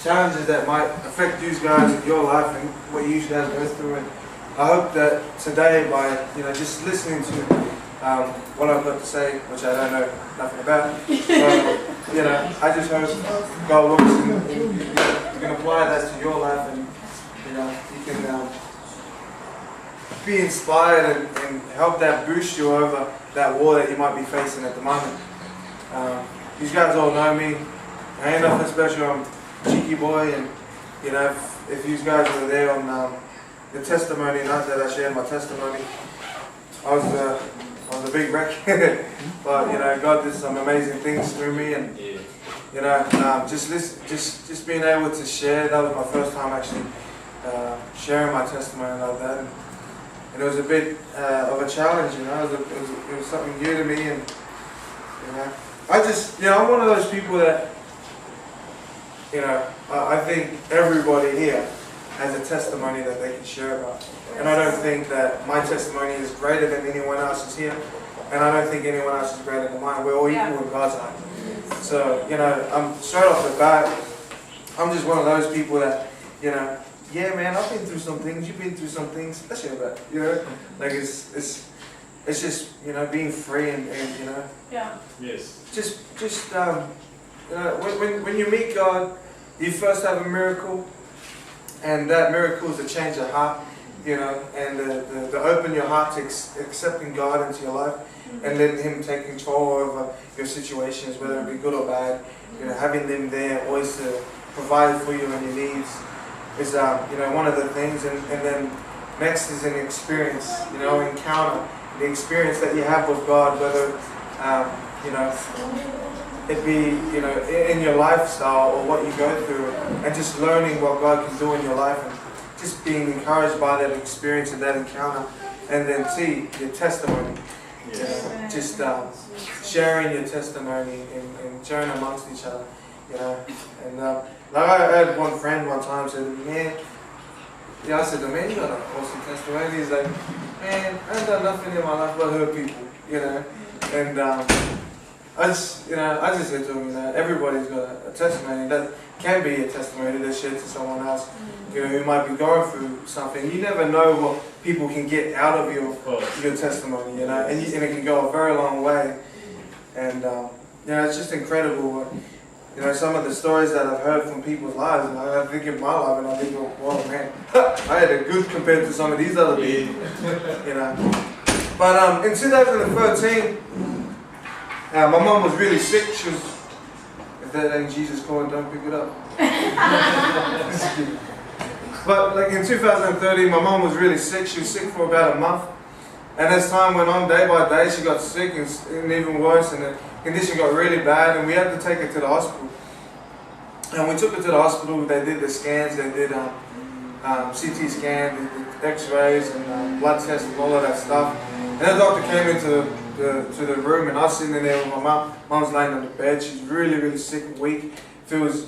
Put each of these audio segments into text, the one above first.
challenges that might affect you guys in your life and what you guys go through. And I hope that today, by just listening to what I've got to say, which I don't know nothing about, I just hope God looks and you can apply that to your life, and you can be inspired and help that boost you over that war that you might be facing at the moment. You guys all know me. I ain't nothing special. I'm a cheeky boy, and if you guys were there on the testimony night that I shared my testimony, I was a big wreck. But God did some amazing things through me, and just being able to share. That was my first time actually sharing my testimony like that, and it was a bit of a challenge. It was something new to me, and I'm one of those people that I think everybody here has a testimony that they can share about. And I don't think that my testimony is greater than anyone else's here. And I don't think anyone else is greater than mine. We're all equal in God's eyes. So, I'm straight off the bat, I'm just one of those people that, yeah man, I've been through some things, you've been through some things, let's share that, Like it's just, being free and Yeah. Yes. When you meet God, you first have a miracle, and that miracle is to change your heart, and to open your heart to accepting God into your life, and letting Him take control over your situations, whether it be good or bad. Having them there always to provide for you and your needs is one of the things. And then next is an experience, encounter, the experience that you have with God, whether it be in your lifestyle or what you go through, and just learning what God can do in your life, and just being encouraged by that experience and that encounter, and then see your testimony. Just sharing your testimony and sharing amongst each other. And like I had one friend one time said, man, I said, man, you got an awesome testimony. He's like, man, I ain't done nothing in my life but hurt people, and I just said to him, everybody's got a testimony that can be a testimony to share to someone else, who might be going through something. You never know what people can get out of your testimony, and it can go a very long way. And it's just incredible. Some of the stories that I've heard from people's lives, and I think in my life, and I think, well, man, I had it good compared to some of these other people, But in 2013. My mum was really sick. She was, if that ain't Jesus calling, don't pick it up. But like in 2013, my mum was really sick. She was sick for about a month. And as time went on, day by day, she got sick and even worse. And the condition got really bad. And we had to take her to the hospital. And we took her to the hospital. They did the scans. They did CT scan, they did x-rays and blood tests and all of that stuff. And the doctor came into to the room, and I was sitting in there with my mum. Mum's laying on the bed. She's really, really sick and weak. Feels,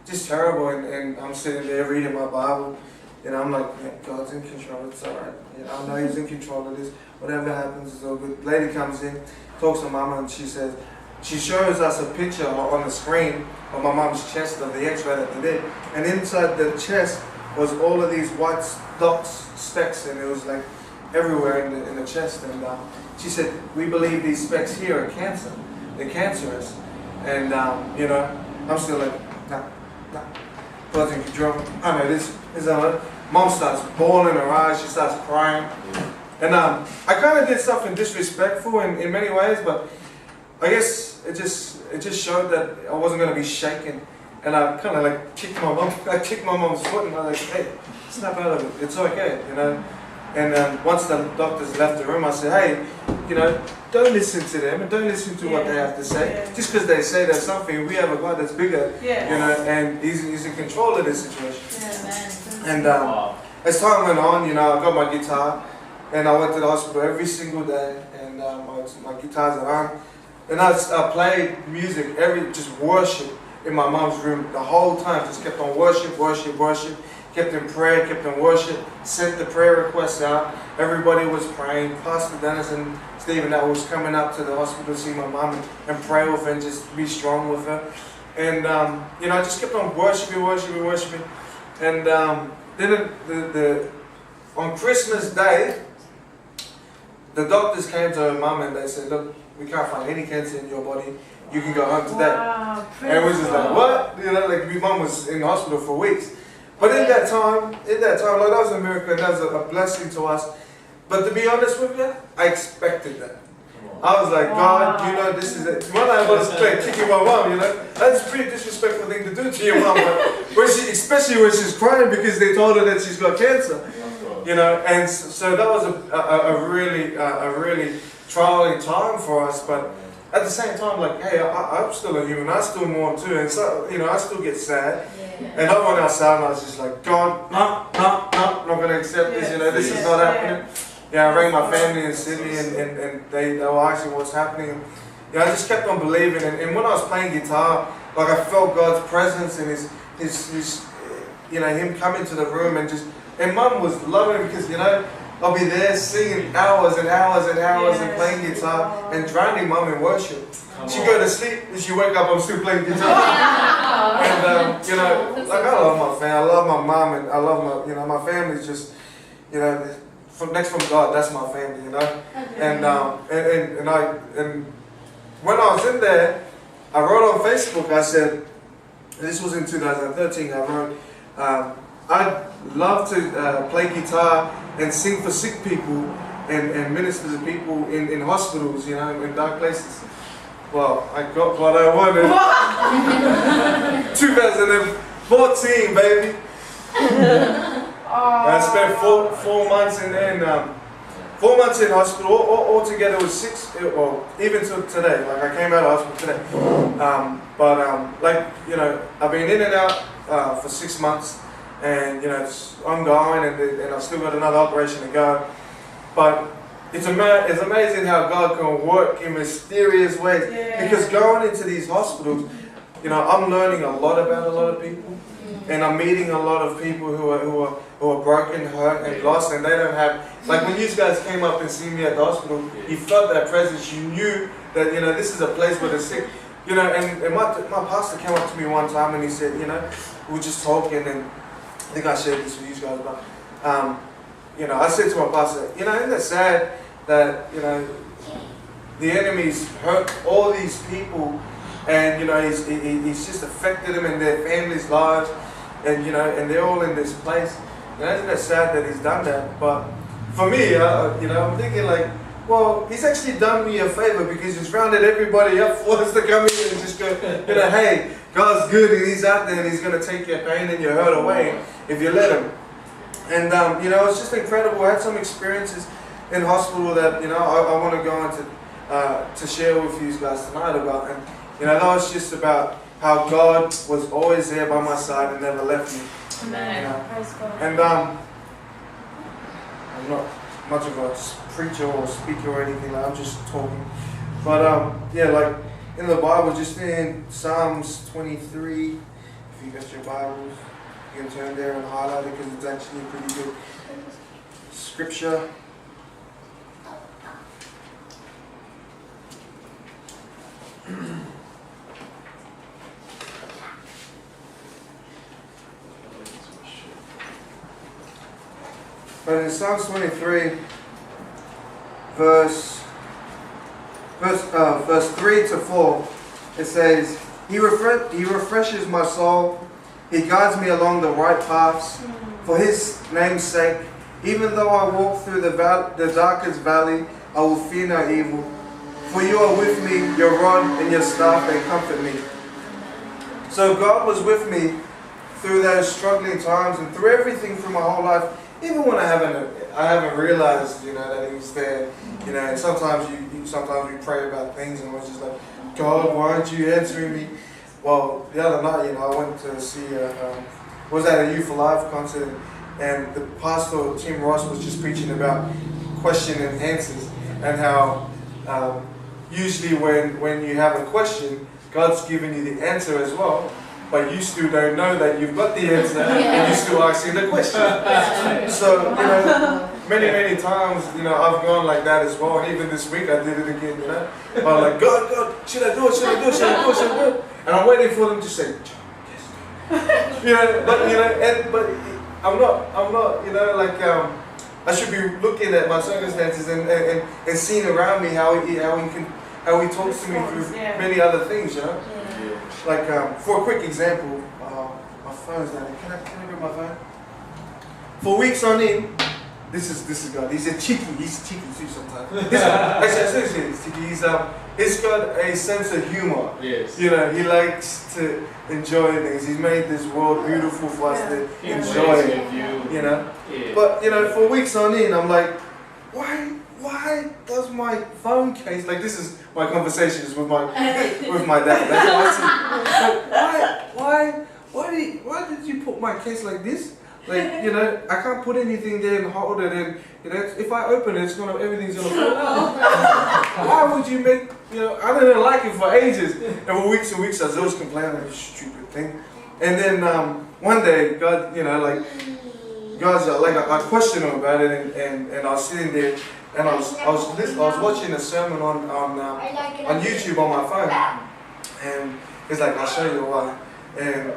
just terrible. And I'm sitting there reading my Bible. I'm like, yeah, God's in control. It's all right. I know He's in control of this. Whatever happens is all good. Lady comes in, talks to Mama, and she says, she shows us a picture on the screen of my mum's chest of the X-ray that they did. And inside the chest was all of these white dots, specks, and it was like everywhere in the chest. And she said, we believe these specks here are cancer. They're cancerous. And, I'm still like, nah. God's in control. I know this is Mom starts bawling her eyes. She starts crying. And I kind of did something disrespectful in many ways, but I guess it just showed that I wasn't going to be shaken. And I kind of like kicked my mom's foot, and I was like, hey, snap out of it. It's okay, And once the doctors left the room, I said, hey, don't listen to them and don't listen to what they have to say. Yeah. Just because they say there's something, we have a God that's bigger, and He's in control of this situation. Yeah, man. And as time went on, I got my guitar, and I went to the hospital every single day, and my guitar's at home. And I played music, just worship in my mom's room the whole time. Just kept on worship. Kept in prayer, kept in worship, sent the prayer requests out. Everybody was praying. Pastor Dennis and Stephen that was coming up to the hospital to see my mom and pray with her and just be strong with her. And you know, I just kept on worshiping. And then on Christmas Day, the doctors came to her mum and they said, look, we can't find any cancer in your body. You can go home today. Wow, and we was just like, what? You know, like my mum was in the hospital for weeks. But in that time, like that was a miracle and that was a blessing to us. But to be honest with you, I expected that. I was like, God, you know, this is it. One night I was kicking my mom, you know. That's a pretty disrespectful thing to do to your mom. Especially when she's crying because they told her that she's got cancer. You know, and so that was a really trialing time for us. But at the same time, like, hey, I'm still a human. I still mourn too. And so, you know, I still get sad. And I went outside and I was just like, God, no, not going to accept this. You know, this is not happening. Yeah, I rang my family in Sydney and they were asking what's happening. Yeah, I just kept on believing. And when I was playing guitar, like I felt God's presence and his you know, him coming to the room and Mum was loving it because, you know, I'll be there singing hours and hours and hours and playing guitar and drowning Mum in worship. She'd go to sleep and she'd wake up, I'm still playing guitar. And, you know, like I love my family, I love my mum and I love my, you know, my family's just, you know, next from God, that's my family, you know. And when I was in there, I wrote on Facebook, I said, this was in 2013, I wrote, I'd love to play guitar and sing for sick people and minister to people in hospitals, you know, in dark places. Well, I got what I wanted. 2014, baby. I spent four months in there, 4 months in hospital. All together was 6, or even to today. Like I came out of hospital today. Like, you know, I've been in and out for 6 months. And you know, it's ongoing, and I've still got another operation to go. But it's amazing how God can work in mysterious ways. Because going into these hospitals, you know, I'm learning a lot about a lot of people, and I'm meeting a lot of people who are broken, hurt, and lost, and they don't have. Like when you guys came up and seen me at the hospital, you felt that presence. You knew that, you know, this is a place where the sick. You know, and my pastor came up to me one time and he said, you know, we were just talking and. I think I shared this with you guys, but you know, I said to my pastor, you know, isn't it sad that, you know, the enemy's hurt all these people, and you know, he's just affected them and their families' lives, and you know, and they're all in this place. You know, isn't it sad that he's done that? But for me, you know, I'm thinking like, well, he's actually done me a favor because he's rounded everybody up for us to come in and just go, you know, hey, God's good and he's out there and he's going to take your pain and your hurt away if you let him. And, you know, it's just incredible. I had some experiences in hospital that, you know, I want to go into to share with you guys tonight about. And, you know, that was just about how God was always there by my side and never left me. Amen. You know? Praise God. And I'm not much of a preacher or speaker or anything, like I'm just talking. But yeah, like in the Bible, just in Psalms 23, if you got your Bibles, you can turn there and highlight it because it's actually a pretty good scripture. But in Psalms 23, verse 3 to 4, it says, He refreshes my soul. He guides me along the right paths for His name's sake. Even though I walk through the darkest valley, I will fear no evil. For you are with me, your rod and your staff, they comfort me. So God was with me through those struggling times and through everything through my whole life. Even when I haven't realized, you know, that He was there, you know. And sometimes we pray about things and we're just like, God, why aren't you answering me? Well, the other night, you know, I went to see was at a Youth Alive concert, and the pastor Tim Ross was just preaching about question and answers, and how usually when you have a question, God's giving you the answer as well. But you still don't know that you've got the answer, and you're still asking the question. So, you know, many times, you know, I've gone like that as well. And even this week I did it again, you know. I'm like, God, should I do it? Should I do it? Should I do it? Should I do it? and I'm waiting for them to say, yes. You know, but I'm not, you know, like I should be looking at my circumstances and seeing around me how he talks to me through many other things, you know. Like for a quick example, my phone's down there. Can I grab my phone? For weeks on end, this is God. He's cheeky too sometimes. Actually, seriously, he's cheeky. He's got a sense of humor. Yes. You know, he likes to enjoy things. He's made this world beautiful for us to enjoy. You know. Yeah. But you know, for weeks on end, I'm like, why does my phone case, like this is my conversations with my dad. Like, why did you put my case like this? Like, you know, I can't put anything there and hold it, and you know, if I open it, everything's gonna fall out. Why would you make, you know, I didn't like it for ages, and for weeks and weeks I was always complaining like this stupid thing. And then one day, God, you know, like God's like I questioned him about it, and I was sitting there, and I was watching a sermon on YouTube on my phone, and it's like, I'll show you why, and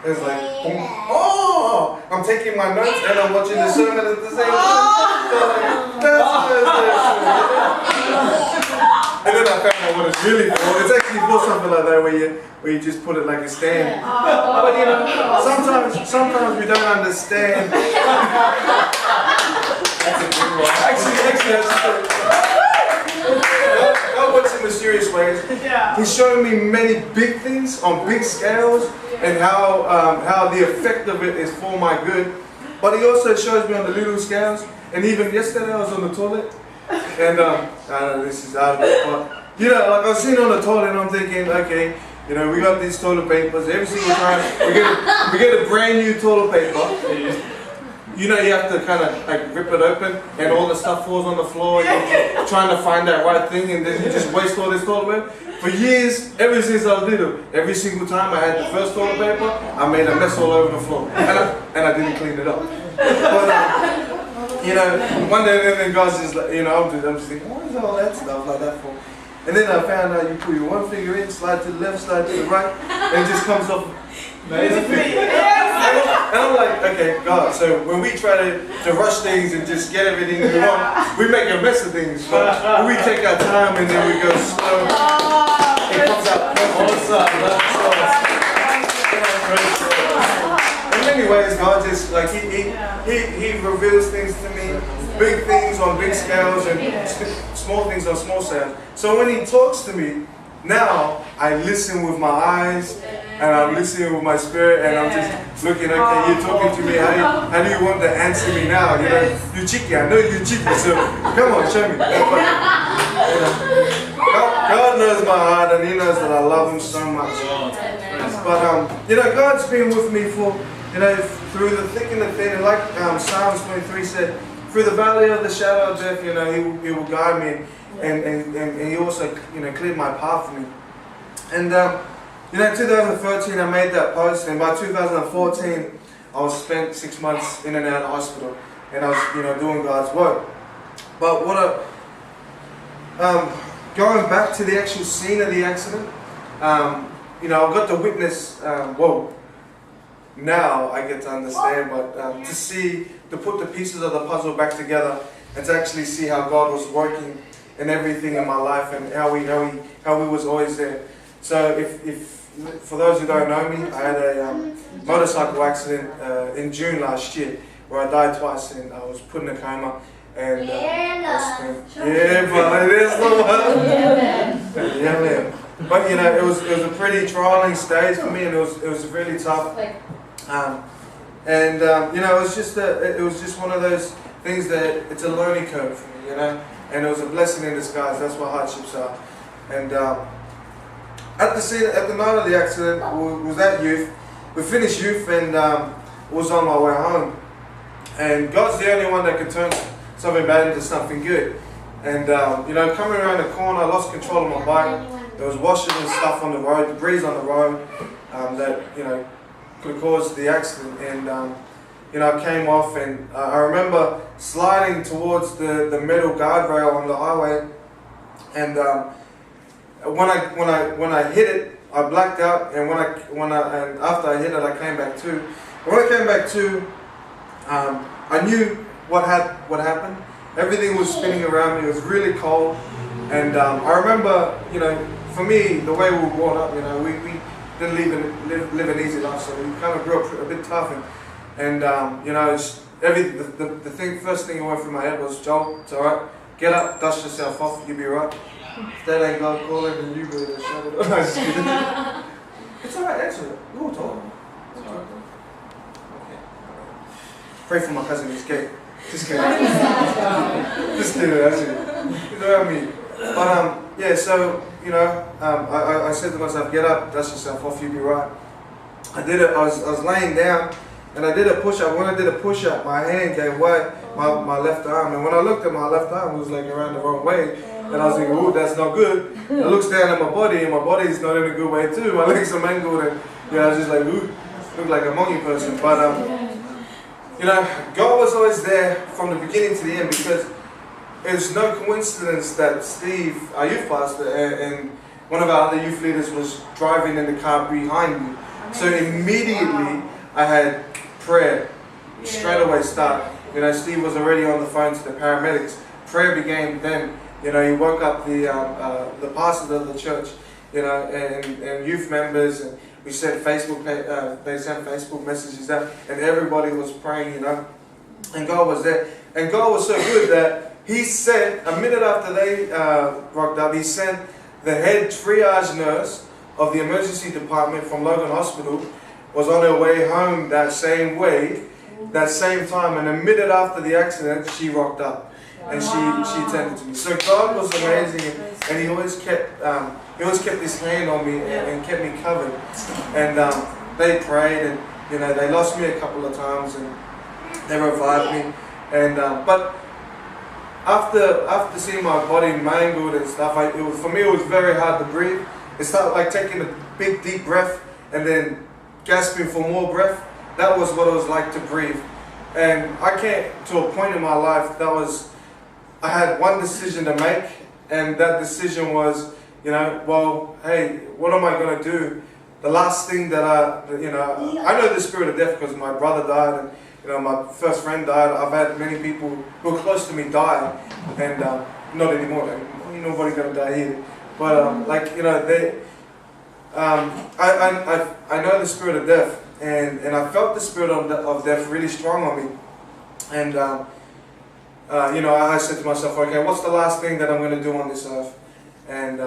it's like, oh, I'm taking my notes and I'm watching the sermon at the same time. So and then I found out what it's really for. It's actually for something like that where you just put it like a stand. But you know, sometimes we don't understand. That's a good one. Actually, God works in mysterious ways. He's showing me many big things on big scales, and how the effect of it is for my good. But he also shows me on the little scales. And even yesterday I was on the toilet, and I know this is out of it, but you know, like I was sitting on the toilet and I'm thinking, okay, you know, we got these toilet papers every single time we get a brand new toilet paper. You know, you have to kind of like rip it open, and all the stuff falls on the floor. You're trying to find that right thing, and then you just waste all this toilet paper. For years, ever since I was little, every single time I had the first toilet paper, I made a mess all over the floor, and I didn't clean it up. But you know, one day then God's just like, you know, I'm just thinking, what is all that stuff like that for? And then I found out you put your one finger in, slide to the left, slide to the right, and it just comes off. And I'm like, okay, God, so when we try to rush things and just get everything we want, we make a mess of things. But when we take our time and then we go slow, it comes out in many ways, God just, like, he reveals things to me, big things on big scales and small things on small scales. So when he talks to me, now I listen with my eyes, and I'm listening with my spirit, and I'm just looking, okay, you're talking to me, how do you want to answer me now? You know, you're cheeky, I know you're cheeky, so come on, show me. God knows my heart, and he knows that I love him so much. But, you know, God's been with me for, you know, through the thick and the thin, and like Psalms 23 said, through the valley of the shadow of death, you know, he will guide me, and he also, you know, cleared my path for me. And, you know, in 2013 I made that post, and by 2014 I was spent 6 months in and out of hospital, and I was, you know, doing God's work. But going back to the actual scene of the accident, you know, I got to witness, now I get to understand, but to put the pieces of the puzzle back together, and to actually see how God was working in everything in my life, and how he was always there. So if for those who don't know me, I had a motorcycle accident in June last year, where I died twice, and I was put in a coma, and but it is the one. Yeah, man. But you know, it was a pretty trying stage for me, and it was really tough. You know, it was just one of those things that it's a learning curve for me, you know, and it was a blessing in disguise. That's what hardships are. And at the night of the accident, was at youth. We finished youth, and was on my way home. And God's the only one that can turn something bad into something good. And you know, coming around the corner, I lost control of my bike. There was washers and stuff on the road, debris on the road that, you know, could have caused the accident. And you know, I came off, and I remember sliding towards the metal guardrail on the highway. And when I hit it, I blacked out, and and after I hit it, I came back to. When I came back to, I knew what happened. Everything was spinning around me. It was really cold, and I remember, you know, for me, the way we were brought up, you know, we didn't live an easy life, so we kind of grew up a bit tough, and you know, the first thing that went through my head was, Joel, it's alright, get up, dust yourself off, you'll be right. If that ain't God calling, then you better shut it up. No, just kidding. It's alright, answer it. We'll talk. Okay. Pray for my cousin, he's gay. Just kidding. Just kidding, actually. You know what I mean? But yeah, so, you know, I said to myself, get up, dust yourself off, you'll be right. I did it, I was laying down, and I did a push-up. When I did a push-up, my hand gave way, my left arm, and when I looked at my left arm, it was like around the wrong way, and I was thinking, ooh, that's not good. And I looked down at my body, and my body's not in a good way too. My legs are mangled, and you know, I was just like, ooh, look like a monkey person. But you know, God was always there from the beginning to the end, because it's no coincidence that Steve, our youth pastor, and one of our other youth leaders was driving in the car behind me. So immediately I had prayer straight away start. You know, Steve was already on the phone to the paramedics. Prayer began then. You know, he woke up the pastor of the church, you know, and youth members, and we sent Facebook, they sent Facebook messages out, and everybody was praying, you know, and God was there. And God was so good that He sent, a minute after they rocked up, He sent the head triage nurse of the emergency department from Logan Hospital, was on her way home that same way, that same time, and a minute after the accident, she rocked up. And she tended to me. So God was amazing, and He always kept His hand on me and kept me covered. And they prayed, and you know, they lost me a couple of times, and they revived me. And but after seeing my body mangled and stuff, for me it was very hard to breathe. It started like taking a big deep breath and then gasping for more breath. That was what it was like to breathe. And I came to a point in my life I had one decision to make, and that decision was, you know, well, hey, what am I going to do? The last thing that I know the spirit of death because my brother died, and you know, my first friend died. I've had many people who are close to me die, and not anymore. Like, nobody's going to die here. But like, you know, I know the spirit of death, and I felt the spirit of death really strong on me, and you know, I said to myself, okay, what's the last thing that I'm going to do on this earth? And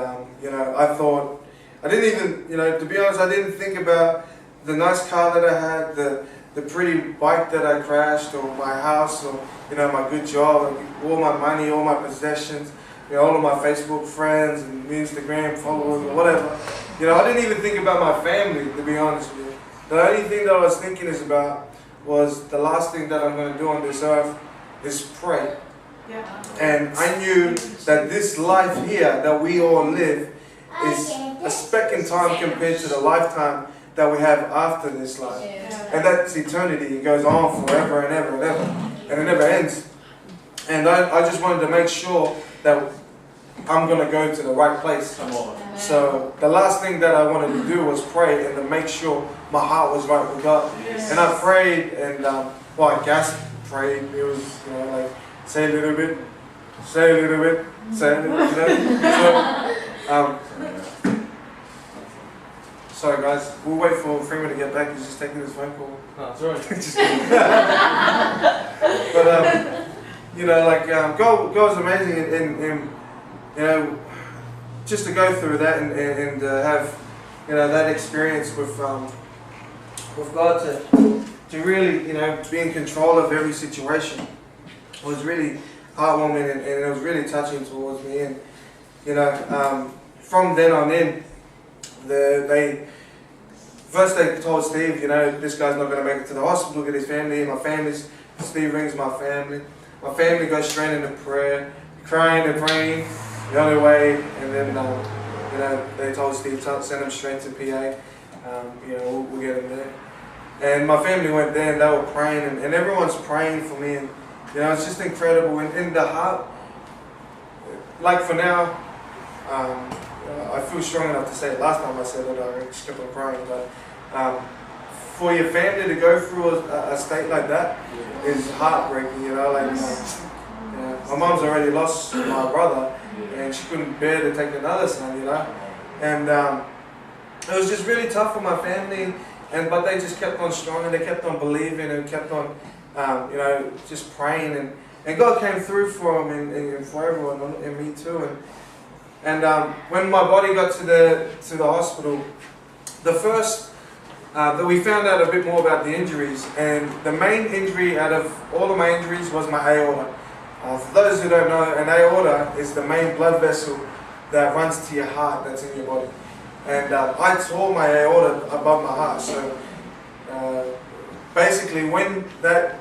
you know, I thought, I didn't even, you know, to be honest, I didn't think about the nice car that I had, the pretty bike that I crashed, or my house, or you know, my good job, all my money, all my possessions, you know, all of my Facebook friends and Instagram followers or whatever. You know, I didn't even think about my family, to be honest with you. The only thing that I was thinking was the last thing that I'm going to do on this earth is pray. Yeah. And I knew that this life here that we all live is a speck in time compared to the lifetime that we have after this life. Yeah. And that's eternity. It goes on forever and ever and ever. And it never ends. And I just wanted to make sure that I'm going to go to the right place. So the last thing that I wanted to do was pray and to make sure my heart was right with God. Yes. And I prayed, and well, I gasped, prayed. It was, you know, like, say a little bit, say a little bit, say a little bit. So, sorry guys, we'll wait for Freeman to get back. He's just taking his phone call. No, it's alright. Just kidding. But you know, like God was amazing, and you know, just to go through that and have, you know, that experience with God to really, you know, be in control of every situation was really heartwarming, and it was really touching towards me. And you know, from then on in, they told Steve, you know, this guy's not going to make it to the hospital, get his family. My family's, Steve rings my family. My family goes straight into prayer, crying and praying the only way. And then, you know, they told Steve to send him straight to PA. You know, we'll get him there. And my family went there, and they were praying, and everyone's praying for me. And you know, it's just incredible. And in the heart, like for now, I feel strong enough to say it. Last time I said it, I just kept on crying. But for your family to go through a state like that is heartbreaking, you know. Like, my mom's already lost my brother, and she couldn't bear to take another son, you know. And it was just really tough for my family, but they just kept on strong, and they kept on believing, and kept on, you know, just praying, and God came through for them and for everyone, and me too. And when my body got to the hospital, the first that we found out a bit more about the injuries, and the main injury out of all of my injuries was my aorta. For those who don't know, an aorta is the main blood vessel that runs to your heart that's in your body. And I tore my aorta above my heart. So basically, when that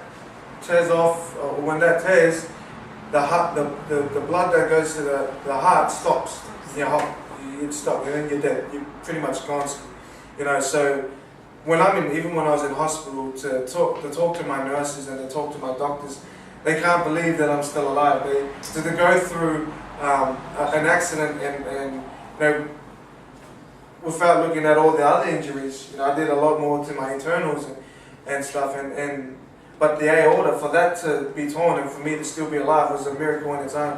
tears off, or when that tears, the heart, the blood that goes to the heart stops. It stops, and then you're dead. You're pretty much gone. You know, so when even when I was in hospital, to talk to my nurses and to talk to my doctors, they can't believe that I'm still alive. To go through an accident and you know, without looking at all the other injuries, you know, I did a lot more to my internals and stuff, but the aorta, for that to be torn and for me to still be alive, was a miracle in its own.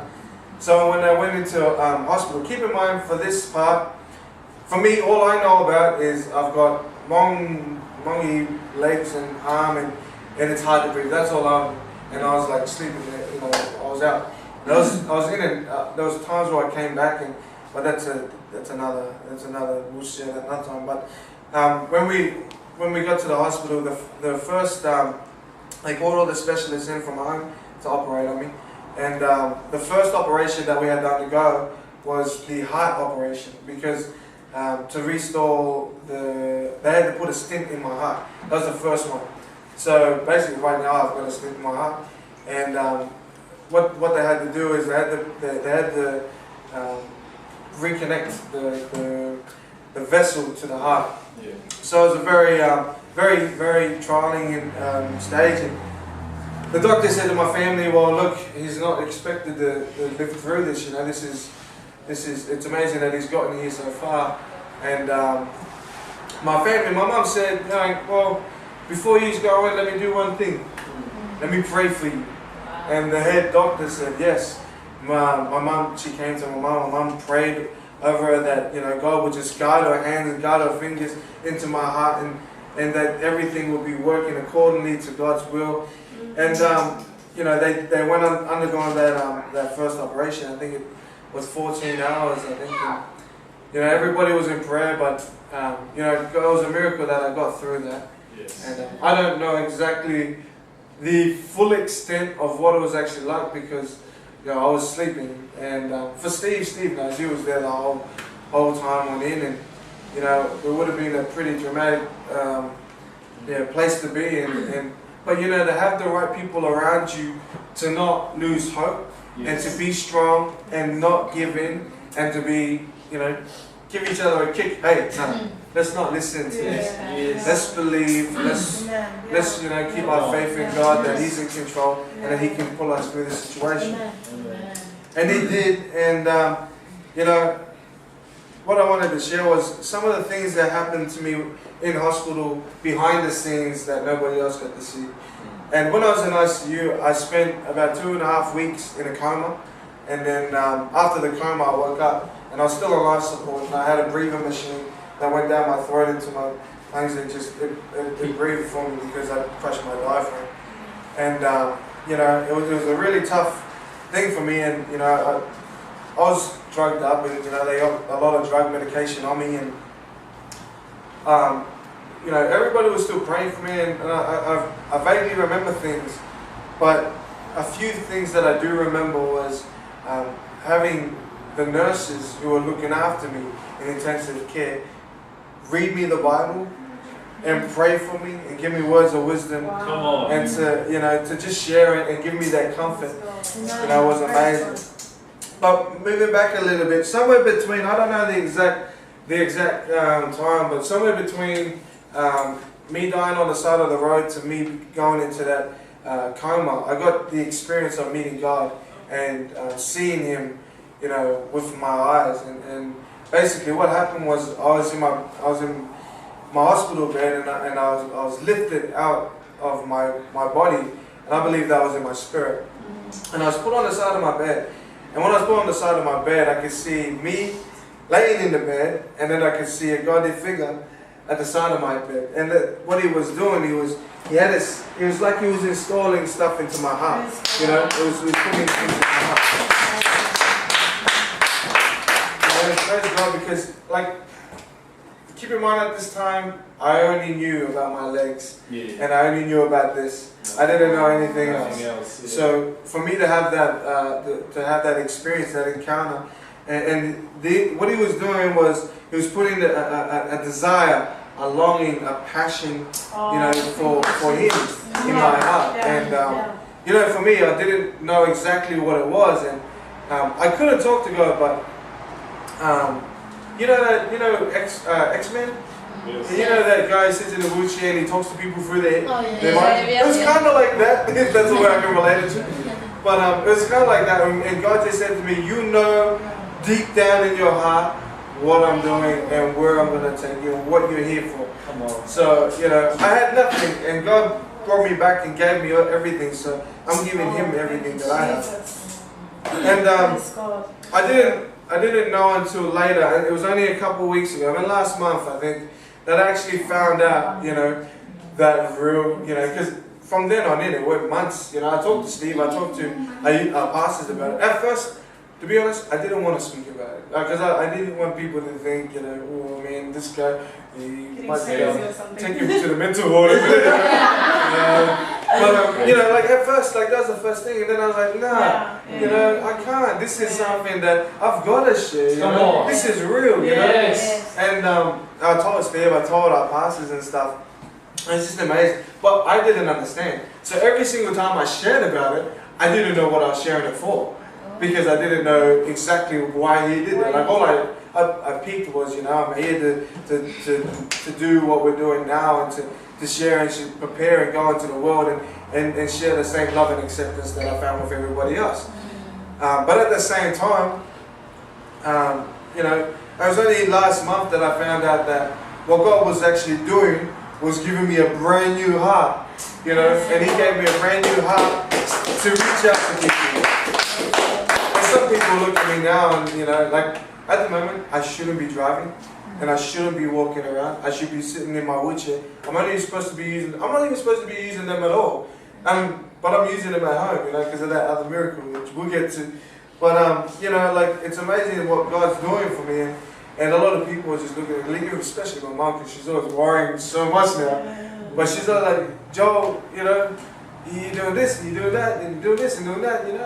So when I went into hospital, keep in mind for this part, for me, all I know about is I've got longy legs and arm, and it's hard to breathe. That's all I know. And I was like sleeping there, you know, I was out. And I was in it. There was times where I came back, but that's another. We'll share that another time. But when we got to the hospital, the first they called all the specialists in from home to operate on me, and the first operation that we had done to go was the heart operation, because to restore they had to put a stent in my heart. That was the first one. So basically, right now I've got a stent in my heart, and what they had to do is they had to reconnect the vessel to the heart. Yeah. So it was a very trying stage. And the doctor said to my family, "Well, look, he's not expected to live through this. You know, this is it's amazing that he's gotten here so far." And my mum said, "Well, before you go in, let me do one thing. Let me pray for you." And the head doctor said, yes. My mum, she came to my mum prayed over her that, you know, God would just guide her hands and guide her fingers into my heart, and that everything would be working accordingly to God's will. And, you know, they went on undergoing that first operation. I think it was 14 hours, I think. And, you know, everybody was in prayer, but, you know, it was a miracle that I got through that. Yes. And I don't know exactly the full extent of what it was actually like, because, you know, I was sleeping. And for Steve knows, he was there the whole time went in, and, you know, it would have been a pretty dramatic place to be. But, you know, to have the right people around you, to not lose hope, yes, and to be strong and not give in, and to be, you know, give each other a kick. Hey, no, let's not listen to this. Yes. Let's believe. Let's you know, keep our faith in God, that He's in control and that He can pull us through this situation. And He did. And you know, what I wanted to share was some of the things that happened to me in hospital behind the scenes that nobody else got to see. And when I was in ICU, I spent about 2.5 weeks in a coma. And then after the coma, I woke up. And I was still on life support, and I had a breathing machine that went down my throat into my lungs, and it breathed for me because I crushed my diaphragm. And you know, it was a really tough thing for me. And you know, I was drugged up, and you know, they got a lot of drug medication on me, and you know, everybody was still praying for me, and I vaguely remember things, but a few things that I do remember was having the nurses who were looking after me in intensive care read me the Bible and pray for me and give me words of wisdom. Wow. And to just share it and give me that comfort, you know, was amazing. But moving back a little bit, somewhere between, I don't know the exact time, but somewhere between me dying on the side of the road to me going into that coma, I got the experience of meeting God and seeing Him, you know, with my eyes, and basically what happened was I was in my hospital bed, and I was lifted out of my body, and I believe that was in my spirit. And I was put on the side of my bed, and when I was put on the side of my bed, I could see me laying in the bed, and then I could see a godly figure at the side of my bed. And what he was doing, it was like he was installing stuff into my heart. You know, it was putting things into my heart. And praise God, because like, keep in mind at this time, I only knew about my legs, and I only knew about this. I didn't know anything else. So for me to have that experience, that encounter, what he was doing was he was putting a desire, a longing, a passion, for him in my heart. And for me, I didn't know exactly what it was, and I couldn't talk to God, but X-Men. Yes. You know that guy sits in a wheelchair and he talks to people through their mind? It was kind of like that. That's the way I can relate it to. But it was kind of like that. And God just said to me, you know deep down in your heart what I'm doing and where I'm going to take you and what you're here for. Come on. So, I had nothing. And God brought me back and gave me everything. So I'm giving him everything that I have. And I didn't know until later. And it was only a couple of weeks ago. last month, I think, that I actually found out, that real, because from then on in, it went months. I talked to Steve, I talked to our pastors about it. At first, to be honest, I didn't want to speak about it. Because I didn't want people to think, oh man, this guy, he might take him to the mental ward. But, like at first, like that was the first thing. And then I was like, nah, I can't. This is something that I've got to share. This is real, Yes. And I told Steve, I told our pastors and stuff. And it's just amazing. But I didn't understand. So every single time I shared about it, I didn't know what I was sharing it for. Because I didn't know exactly why he did it. Like all I peaked was, I'm here to do what we're doing now and to share and to prepare and go into the world and share the same love and acceptance that I found with everybody else. But at the same time, it was only last month that I found out that what God was actually doing was giving me a brand new heart, and he gave me a brand new heart to reach out to people. And some people look at me now and, like at the moment, I shouldn't be driving and I shouldn't be walking around. I should be sitting in my wheelchair. I'm not even supposed to be using them at all. But I'm using them at home, because of that other miracle, which we'll get to. But, like, it's amazing what God's doing for me. And a lot of people are just looking at me, especially my mom, because she's always worrying so much now. But she's all like, Joel, you're doing this, and you're doing that, and you're doing this, and doing that, you're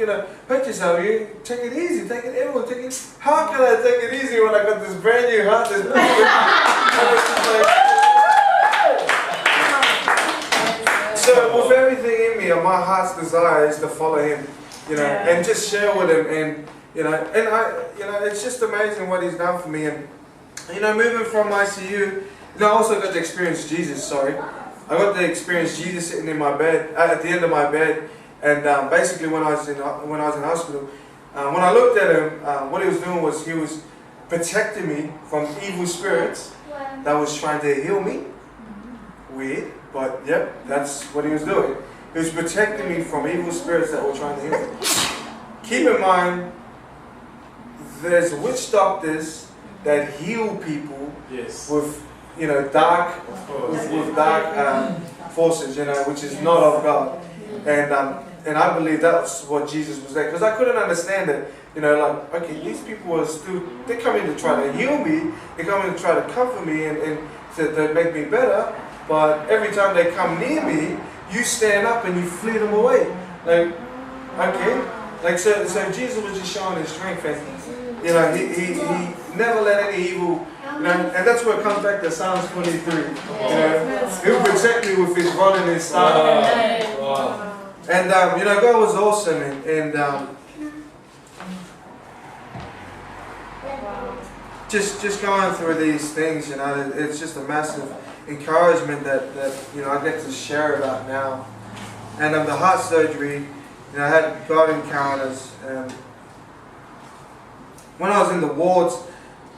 going to hurt yourself. You take it easy, everyone take it. How can I take it easy when I got this brand new heart? So with everything in me, my heart's desire is to follow him, and just share with him, and it's just amazing what he's done for me. And moving from ICU, I also got to experience Jesus. I got to experience Jesus sitting in my bed, at the end of my bed, and basically when I was in hospital, when I looked at him, what he was doing was he was protecting me from evil spirits that was trying to heal me. Weird, but yep, that's what he was doing. He was protecting me from evil spirits that were trying to heal me. Keep in mind, there's witch doctors that heal people with dark forces, which is not of God. And I believe that's what Jesus was there, because I couldn't understand it. Like, okay, these people are they're coming to try to heal me, they're coming to try to comfort me and to make me better, but every time they come near me, you stand up and you flee them away. Like, okay, like so Jesus was just showing his strength, and he never let any evil, and that's where it comes back to Psalms 23. He'll protect me with his rod and his staff. Wow. And God was awesome, and just going through these things, it's just a massive encouragement that I get to share about now. And the heart surgery, I had God encounters, and when I was in the wards,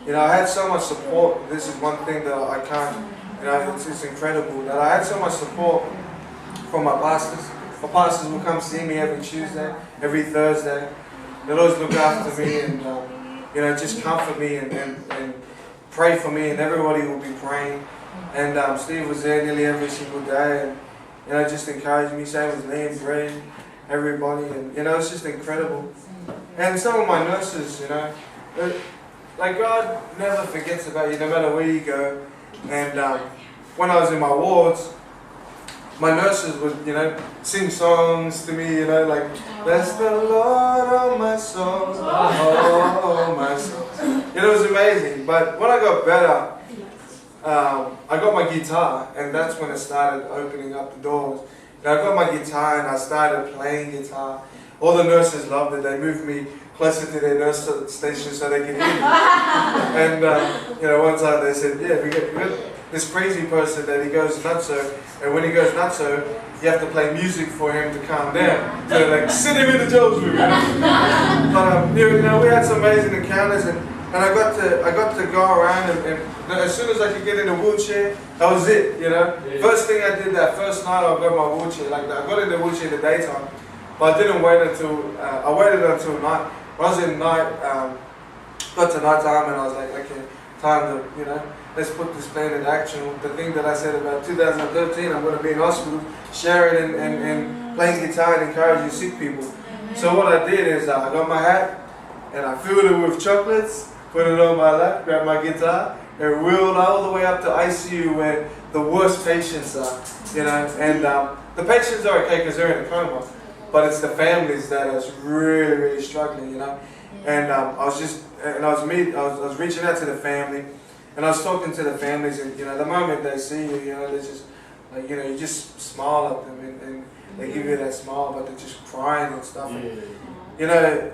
You know, I had so much support. This is one thing that I can't, you know, it's incredible that I had so much support from my pastors. My pastors would come see me every Tuesday, every Thursday. They'd always look after me and, you know, just comfort me and pray for me, and everybody would be praying. And Steve was there nearly every single day, and, you know, just encouraged me, same as me, and praying, everybody, and, you know, it's just incredible. And some of my nurses, you know, like God never forgets about you no matter where you go. And when I was in my wards, my nurses would, you know, sing songs to me, you know, like, bless the Lord, oh my soul, oh my soul. You know, it was amazing. But when I got better, I got my guitar, and that's when it started opening up the doors. And I got my guitar, and I started playing guitar. All the nurses loved it. They moved me closer to their nurse station so they could hear me. And, you know, one time they said, yeah, we got this crazy person that he goes nutso, and when he goes nutso, you have to play music for him to calm down. So they're like, sit him in the Joe's room. But, you know, we had some amazing encounters, and I got to go around, and as soon as I could get in a wheelchair, that was it, you know. Yeah. First thing I did that first night, I got my wheelchair, like I got in the wheelchair in the daytime, but I didn't wait until, I waited until night. When I was in night, got to night time, and I was like, okay, time to, you know, let's put this plan into action. The thing that I said about 2013, I'm going to be in hospital, sharing and playing guitar and encouraging sick people. So what I did is I got my hat, and I filled it with chocolates, put it on my lap, grabbed my guitar, and wheeled all the way up to ICU where the worst patients are, you know. And the patients are okay because they're in a coma, but it's the families that are really, really struggling, you know. And I was reaching out to the family, and I was talking to the families, and, you know, the moment they see you, you know, they just, like, you know, you just smile at them, and they give you that smile, but they're just crying and stuff. And, you know,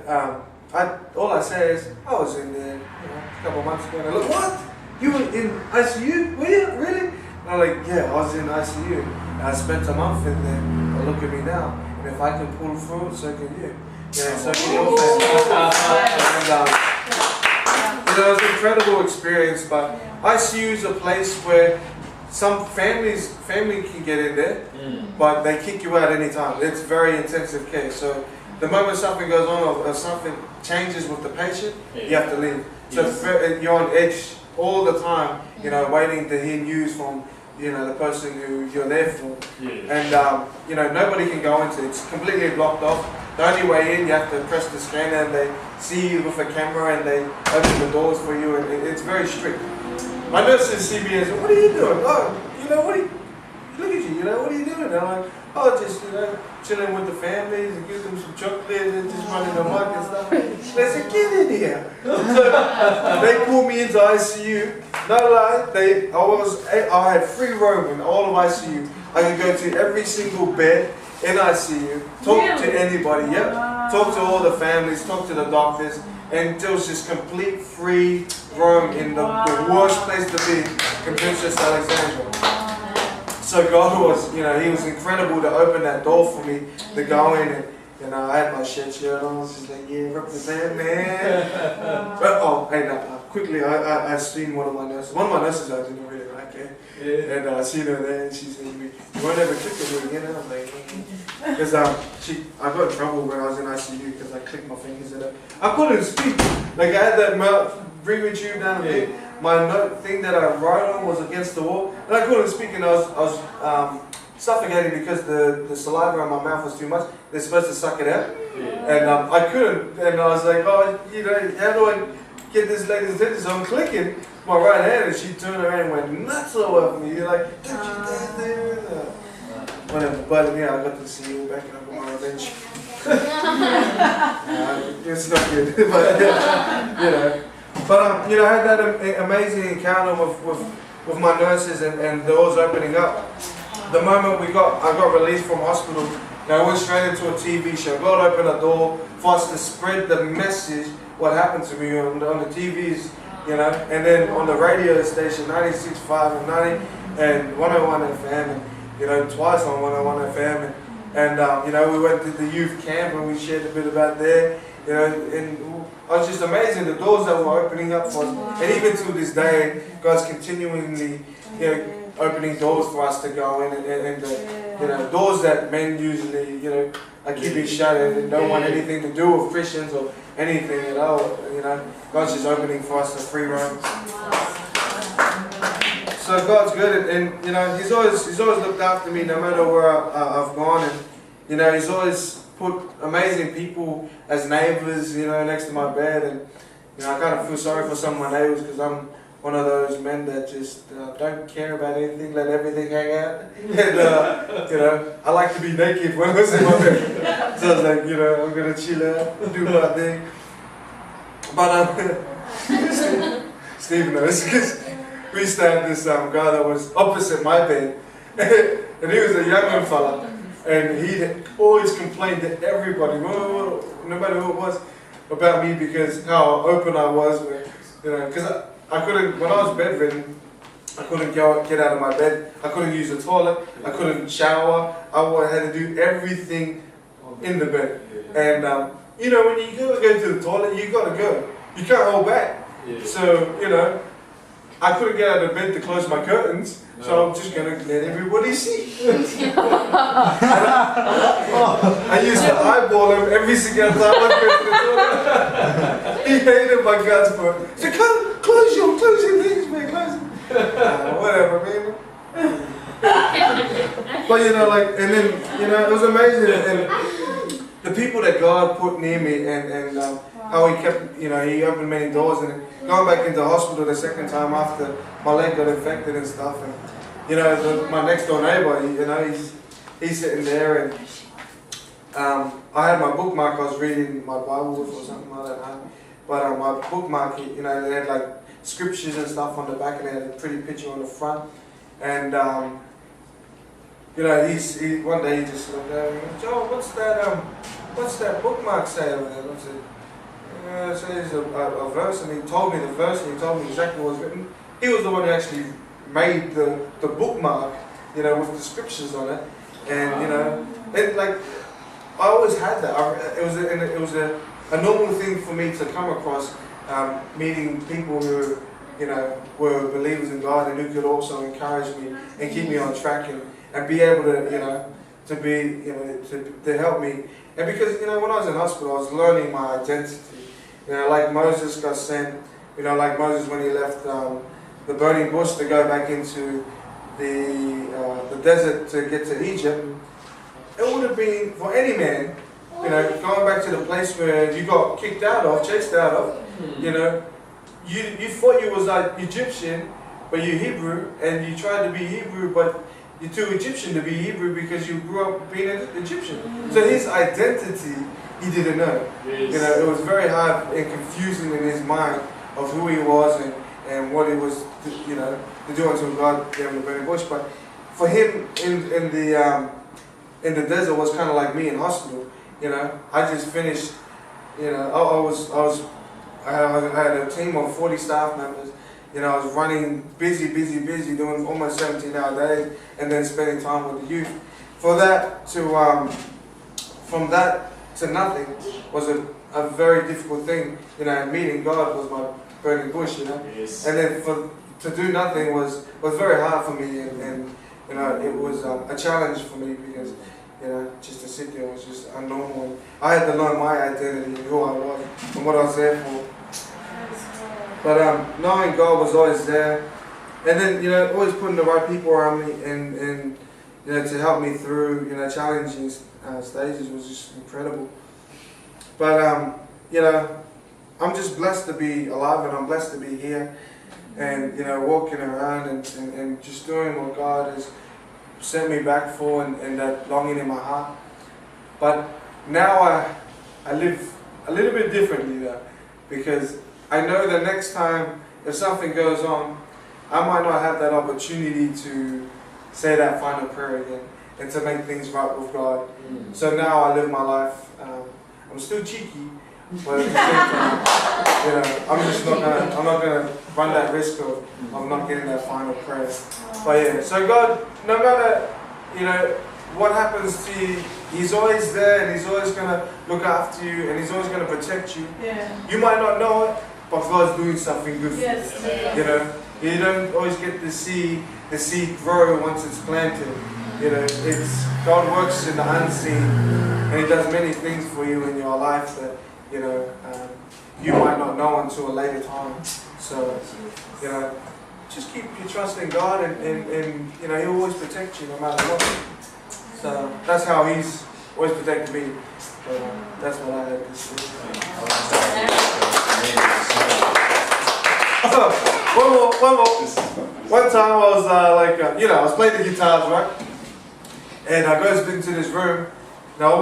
all I say is, I was in there, you know, a couple of months ago, and I look, what? You were in ICU? Were you? Really? And I'm like, yeah, I was in ICU. And I spent a month in there, but look at me now. And if I can pull through, so can you. Yeah, so can your family. And, you know, it was an incredible experience, but ICU is a place where some family can get in there, but they kick you out anytime. It's very intensive care. So the moment something goes on or something changes with the patient, you have to leave. So you're on edge all the time, you know, waiting to hear news from, you know, the person who you're there for. And, you know, nobody can go into it. It's completely blocked off. The only way in, you have to press the scanner, and they see you with a camera, and they open the doors for you, and it's very strict. My nurses see me and say, what are you doing? Oh, you know, look at you, you know, what are you doing? And I'm like, oh, just, you know, chilling with the families and give them some chocolate and just running the mug and stuff. They said, get in here. So they pulled me into ICU. No lie, I had free roam in all of ICU. I could go to every single bed in ICU, talk to anybody, talk to all the families, talk to the doctors, and there was just complete free roam in the worst place to be in Princess Alexandra. So God was, you know, He was incredible to open that door for me to go in, and, you know, I had my shirt on, I was just like, yeah, represent, man. But, hey, quickly, I seen one of my nurses I didn't really like it. And I seen her there, and she said to me, you won't ever click with me again? And I'm like, because I got in trouble when I was in ICU because I clicked my fingers in it. I couldn't speak. Like, I had that mouth, breathing tube down a bit. My thing that I wrote on was against the wall, and I couldn't speak, and I was suffocating because the saliva in my mouth was too much. They're supposed to suck it out, and I couldn't. And I was like, oh, you know, how do I get this lady's attention? So I'm clicking my right hand, and she turned around and went nuts over me. You're like, don't you dare there. Whatever. But yeah, I got to see you back up on my bench. It's not good, but you know. But you know, I had that amazing encounter with my nurses, and doors opening up. The moment I got released from hospital, I went straight into a TV show. God opened a door for us to spread the message, what happened to me on the TVs, you know, and then on the radio station, 96.5 and 90 and 101 FM, and, you know, twice on 101 FM, and you know, we went to the youth camp and we shared a bit about there, you know, and I was just amazed at the doors that were opening up for us. And even to this day, God's continually, opening doors for us to go in, and doors that men usually, are keeping shut and don't want anything to do with Christians or anything at all. God's just opening for us a free roam. So God's good, and He's always looked after me no matter where I've gone, and He's always put amazing people as neighbours, next to my bed, and I kind of feel sorry for some of my neighbours because I'm one of those men that just don't care about anything, let everything hang out, and I like to be naked when I was in my bed. So I was like, I'm gonna chill out, do my thing. But Steve knows because we used to have this guy that was opposite my bed, and he was a younger fella, and he always complained to everybody, no matter who it was, about me because how open I was, because I couldn't, when I was bedridden, I couldn't get out of my bed, I couldn't use the toilet, I couldn't shower, I had to do everything in the bed, and when you gotta go to the toilet, you gotta go, you can't hold back, so I couldn't get out of bed to close my curtains, so I'm just going to let everybody see. I used to eyeball him every single time I went to the toilet. He hated my guts for it. He said, close your things, man, close them. Whatever, man. But and then, it was amazing. And the people that God put near me and how He kept, He opened many doors, and going back into hospital the second time after my leg got infected and stuff, and my next door neighbour, he's sitting there, and I had my bookmark. I was reading my Bible with or something like that, but my bookmark, they had like scriptures and stuff on the back, and they had a pretty picture on the front, and he one day he just looked at me, Joe, what's that bookmark say over there? I said, it says a verse, and he told me the verse, and he told me exactly what was written. He was the one who actually made the bookmark, with the scriptures on it, and it I always had that. It was a normal thing for me to come across, meeting people who were believers in God and who could also encourage me and keep me on track and be able to to help me. And because when I was in hospital, I was learning my identity. Like Moses got sent, like Moses when he left the burning bush to go back into the desert to get to Egypt. It would have been, for any man, going back to the place where you got kicked out of, chased out of, you thought you was like Egyptian, but you're Hebrew, and you tried to be Hebrew, but you're too Egyptian to be Hebrew because you grew up being an Egyptian. So his identity, he didn't know. Yes. It was very hard and confusing in his mind of who he was and what he was, to do until God gave him the burning bush. But for him in the desert was kind of like me in hospital. I just finished. I had a team of 40 staff members. I was running busy, doing almost 17-hour days, and then spending time with the youth. For that to, from that to nothing was a very difficult thing. And meeting God was my burning bush. Yes. And then to do nothing was very hard for me, and it was a challenge for me because just to sit there was just unnormal. I had to learn my identity and who I was and what I was there for. But knowing God was always there, and then always putting the right people around me and to help me through challenging stages was just incredible. But I'm just blessed to be alive, and I'm blessed to be here, and walking around and just doing what God has sent me back for, and that longing in my heart. But now I live a little bit differently though, because I know that next time if something goes on, I might not have that opportunity to say that final prayer again and to make things right with God. So now I live my life. I'm still cheeky, but at the same time, I'm not gonna run that risk of not getting that final prayer. But yeah, so God, no matter what happens to you, He's always there, and He's always going to look after you, and He's always going to protect you. Yeah. You might not know it, but God's doing something good for Yes. you. You know, you don't always get to see the seed grow once it's planted. You know, it's God works in the unseen, and He does many things for you in your life that you might not know until a later time. So, just keep your trust in God, and He'll always protect you no matter what. So that's how He's always protected me. That's what I had to say. One time I was I was playing the guitars, right? And I goes into this room. Now I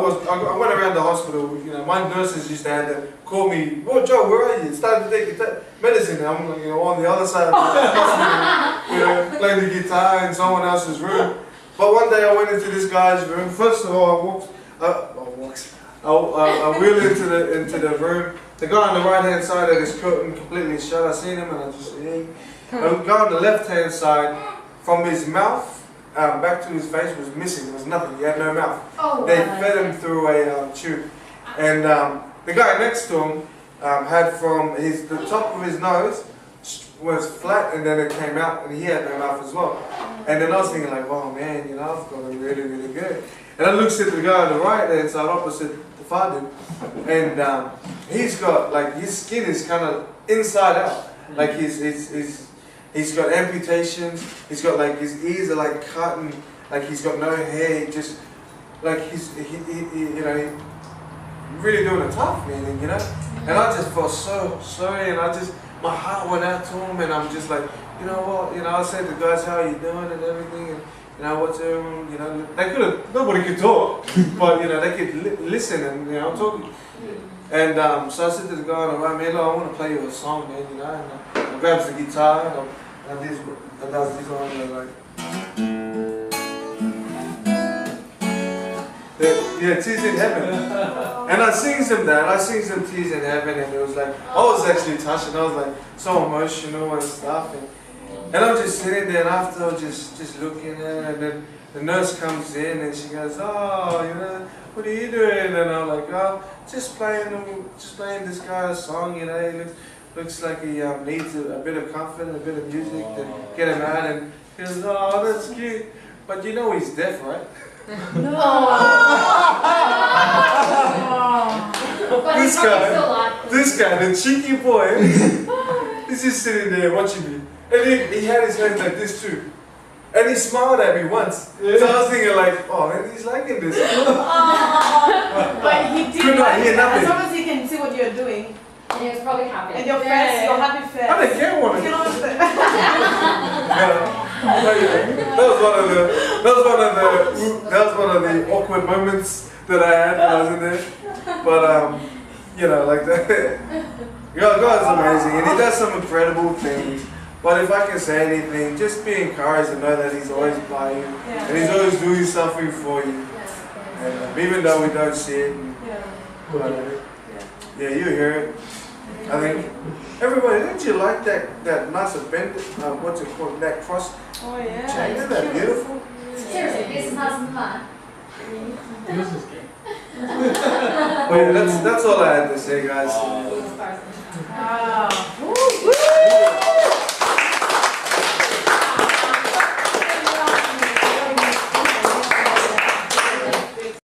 went around the hospital. My nurses used to have to call me. Oh, Joe, where are you? It's time to take medicine. And I'm on the other side of the hospital, playing the guitar in someone else's room. But one day I went into this guy's room. First of all, I wheeled into the room. The guy on the right hand side of his curtain completely shut. I seen him and I just The guy on the left hand side, from his mouth back to his face was missing. There was nothing. He had no mouth. Oh, they fed him through a tube. And the guy next to him had from the top of his nose was flat, and then it came out, and he had no mouth as well. And then I was thinking like, wow, man, I've got it really, really good. And I looked at the guy on the right hand side, opposite the father, and he's got his skin is kind of inside out. Like he's got amputations. He's got his ears are cut, and he's got no hair. He just he's really doing it tough, man. And I just felt so sorry, and my heart went out to him, and I'm just like, you know what? I said to the guys, how are you doing and everything, and what's everyone, they nobody could talk, but they could listen and talk. And so I said to the guy on the right, man, look, I want to play you a song, man, and I grabs the guitar and does this on Tears in Heaven. And I sings them that. I sings them Tears in Heaven, and it was I was actually touched, I was so emotional and stuff. And I'm just sitting there, and after just looking at it, and then the nurse comes in and she goes, oh, what are you doing? And I'm like, oh, just playing this guy a song, he looks like he needs a bit of comfort and a bit of music to get him out. And he goes, oh, that's cute. But he's deaf, right? This guy, the cheeky boy, he's just sitting there watching me. And he had his hands like this too. And he smiled at me once. So I was thinking oh man, he's liking this. But he did nothing. As long as he can see what you're doing. And he was probably happy. And your face, your happy face. I didn't care what it was. That was one of the awkward moments that I had when I was in there. But God's amazing, and He does some incredible things. But if I can say anything, just be encouraged and know that He's always by you, and He's always doing something for you. And even though we don't see it, you hear it. I think everybody, didn't you like that nice event? What's it called? That cross. Oh yeah. Isn't that beautiful? Seriously, this is not some fun. Well, that's all I had to say, guys. Wow.